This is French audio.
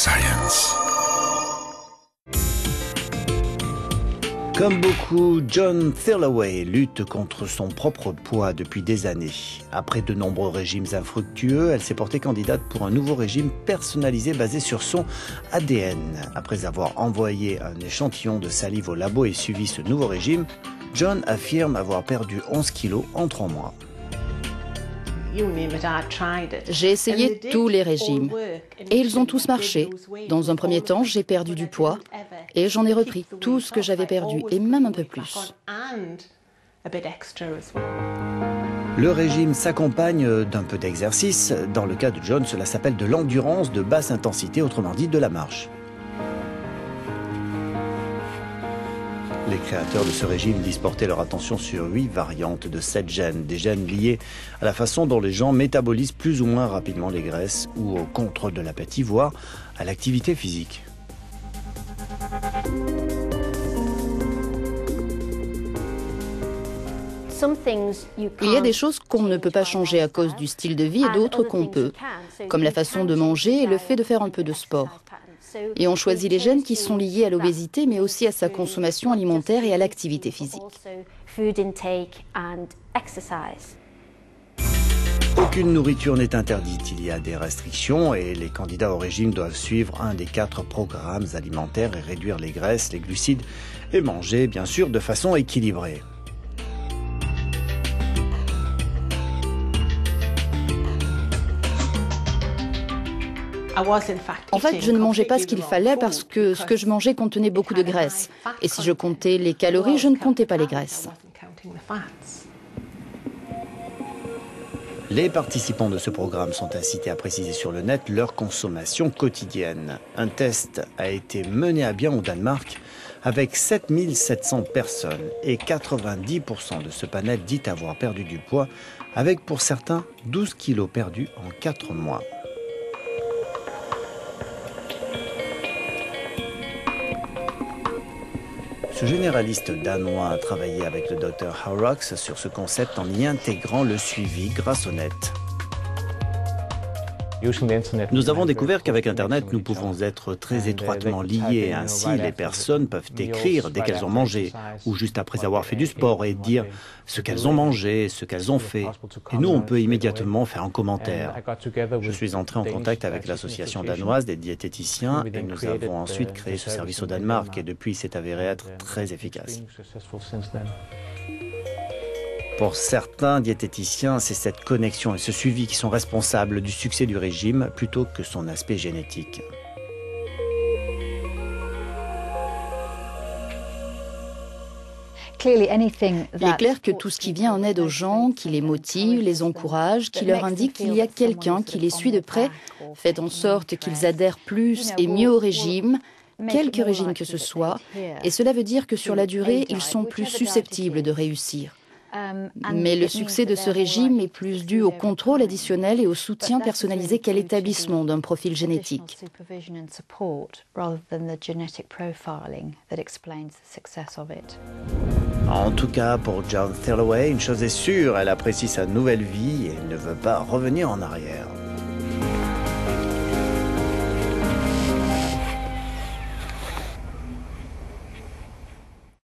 science. Comme beaucoup, John Thirlaway lutte contre son propre poids depuis des années. Après de nombreux régimes infructueux, elle s'est portée candidate pour un nouveau régime personnalisé basé sur son ADN. Après avoir envoyé un échantillon de salive au labo et suivi ce nouveau régime, John affirme avoir perdu 11 kilos en 3 mois. J'ai essayé tous les régimes et ils ont tous marché. Dans un premier temps, j'ai perdu du poids et j'en ai repris tout ce que j'avais perdu et même un peu plus. Le régime s'accompagne d'un peu d'exercice. Dans le cas de John, cela s'appelle de l'endurance de basse intensité, autrement dit de la marche. Les créateurs de ce régime disent porter leur attention sur 8 variantes de 7 gènes, des gènes liés à la façon dont les gens métabolisent plus ou moins rapidement les graisses ou au contrôle de l'appétit, voire à l'activité physique. Il y a des choses qu'on ne peut pas changer à cause du style de vie et d'autres qu'on peut, comme la façon de manger et le fait de faire un peu de sport. Et on choisit les gènes qui sont liés à l'obésité, mais aussi à sa consommation alimentaire et à l'activité physique. Aucune nourriture n'est interdite, il y a des restrictions et les candidats au régime doivent suivre un des 4 programmes alimentaires et réduire les graisses, les glucides et manger, bien sûr, de façon équilibrée. En fait, je ne mangeais pas ce qu'il fallait parce que ce que je mangeais contenait beaucoup de graisse. Et si je comptais les calories, je ne comptais pas les graisses. Les participants de ce programme sont incités à préciser sur le net leur consommation quotidienne. Un test a été mené à bien au Danemark avec 7700 personnes et 90% de ce panel dit avoir perdu du poids, avec pour certains 12 kilos perdus en 4 mois. Ce généraliste danois a travaillé avec le Dr Horrocks sur ce concept en y intégrant le suivi grâce au net. Nous avons découvert qu'avec Internet, nous pouvons être très étroitement liés. Ainsi, les personnes peuvent écrire dès qu'elles ont mangé ou juste après avoir fait du sport et dire ce qu'elles ont mangé, ce qu'elles ont fait. Et nous, on peut immédiatement faire un commentaire. Je suis entré en contact avec l'association danoise des diététiciens et nous avons ensuite créé ce service au Danemark et depuis, il s'est avéré être très efficace. Pour certains diététiciens, c'est cette connexion et ce suivi qui sont responsables du succès du régime plutôt que son aspect génétique. Il est clair que tout ce qui vient en aide aux gens, qui les motive, les encourage, qui leur indique qu'il y a quelqu'un qui les suit de près, fait en sorte qu'ils adhèrent plus et mieux au régime, quelque régime que ce soit, et cela veut dire que sur la durée, ils sont plus susceptibles de réussir. Mais le succès de ce régime est plus dû au contrôle additionnel et au soutien personnalisé qu'à l'établissement d'un profil génétique. En tout cas, pour John Thirlaway, une chose est sûre, elle apprécie sa nouvelle vie et ne veut pas revenir en arrière.